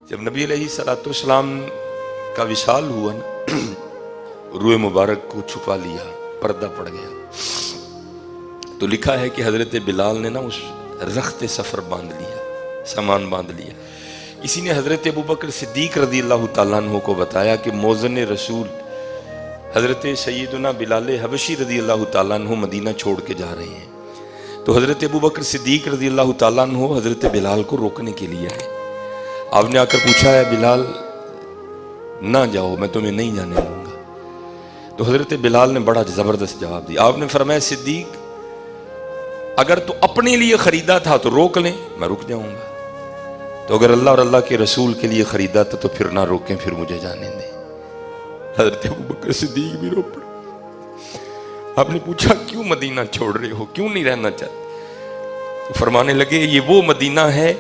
جب نبی علیہ السلام کا وصال ہوا نا، روح مبارک کو چھپا لیا، پردہ پڑ گیا، تو لکھا ہے کہ حضرت بلال نے نا اس رخت سفر باندھ لیا، سامان باندھ لیا۔ کسی نے حضرت ابوبکر صدیق رضی اللہ تعالیٰ عنہ کو بتایا کہ موذن رسول حضرت سیدنا بلال حبشی رضی اللہ تعالیٰ عنہ مدینہ چھوڑ کے جا رہے ہیں۔ تو حضرت ابوبکر صدیق رضی اللہ تعالیٰ عنہ حضرت بلال کو روکنے کے لیے آئے۔ آپ نے آ کر پوچھا ہے بلال نہ جاؤ، میں تمہیں نہیں جانے دوں گا۔ تو حضرت بلال نے بڑا زبردست جواب دیا۔ آپ نے فرمایا صدیق اگر تو اپنے لیے خریدا تھا تو روک لیں، میں رک جاؤں گا، تو اگر اللہ اور اللہ کے رسول کے لیے خریدا تھا تو پھر نہ روکیں، پھر مجھے جانے دیں۔ حضرت ابوبکر صدیق بھی رو پڑے۔ آپ نے پوچھا کیوں مدینہ چھوڑ رہے ہو، کیوں نہیں رہنا چاہتے؟ فرمانے لگے یہ وہ مدینہ ہے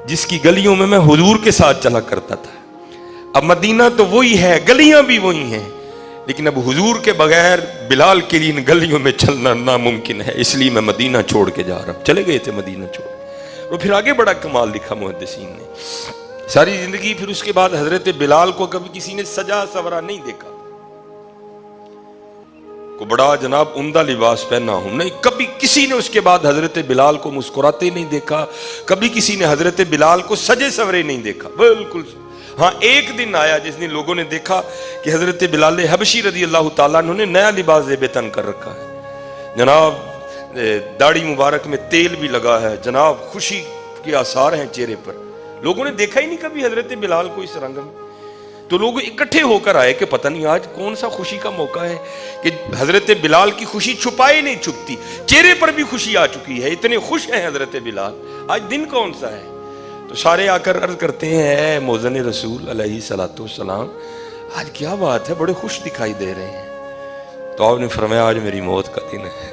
جس کی گلیوں میں حضور کے ساتھ چلا کرتا تھا۔ اب مدینہ تو وہی ہے، گلیاں بھی وہی ہیں، لیکن اب حضور کے بغیر بلال کے لیے ان گلیوں میں چلنا ناممکن ہے، اس لیے میں مدینہ چھوڑ کے جا رہا ہوں۔ چلے گئے تھے مدینہ چھوڑ، اور پھر آگے بڑا کمال لکھا محدثین نے۔ ساری زندگی پھر اس کے بعد حضرت بلال کو کبھی کسی نے سجا سورا نہیں دیکھا، کو بڑا جناب عمدہ لباس پہنا ہوں نہیں، کبھی کسی نے اس کے بعد حضرت بلال کو مسکراتے نہیں دیکھا، کبھی کسی نے حضرت بلال کو سجے سورے نہیں دیکھا، بالکل۔ ہاں ایک دن آیا جس نے لوگوں نے دیکھا کہ حضرت بلال حبشی رضی اللہ تعالیٰ عنہ نے نیا لباس زیب تن کر رکھا ہے، جناب داڑھی مبارک میں تیل بھی لگا ہے، جناب خوشی کے آثار ہیں چہرے پر۔ لوگوں نے دیکھا ہی نہیں کبھی حضرت بلال کو اس رنگ میں، تو لوگ اکٹھے ہو کر آئے کہ پتہ نہیں آج کون سا خوشی کا موقع ہے کہ حضرت بلال کی خوشی چھپائے نہیں چھپتی، چہرے پر بھی خوشی آ چکی ہے، اتنے خوش ہیں حضرت بلال، آج دن کون سا ہے؟ تو سارے آ کر عرض کرتے ہیں اے موذن رسول علیہ السلام آج کیا بات ہے، بڑے خوش دکھائی دے رہے ہیں۔ تو آپ نے فرمایا آج میری موت کا دن ہے۔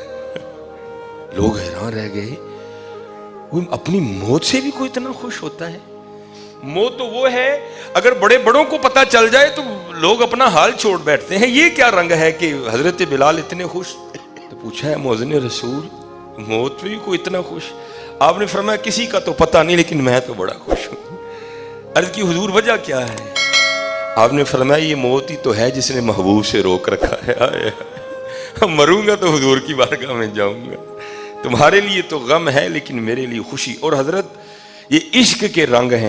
لوگ حیران رہ گئے، وہ اپنی موت سے بھی کوئی اتنا خوش ہوتا ہے؟ موت تو وہ ہے اگر بڑے بڑوں کو پتہ چل جائے تو لوگ اپنا حال چھوڑ بیٹھتے ہیں، یہ کیا رنگ ہے کہ حضرت بلال اتنے خوش؟ تو پوچھا ہے موذن رسول موت بھی کوئی اتنا خوش؟ آپ نے فرمایا کسی کا تو پتہ نہیں لیکن میں تو بڑا خوش ہوں۔ عرض کی حضور وجہ کیا ہے؟ آپ نے فرمایا یہ موت ہی تو ہے جس نے محبوب سے روک رکھا ہے، مروں گا تو حضور کی بارگاہ میں جاؤں گا، تمہارے لیے تو غم ہے لیکن میرے لیے خوشی۔ اور حضرت یہ عشق کے رنگ ہیں۔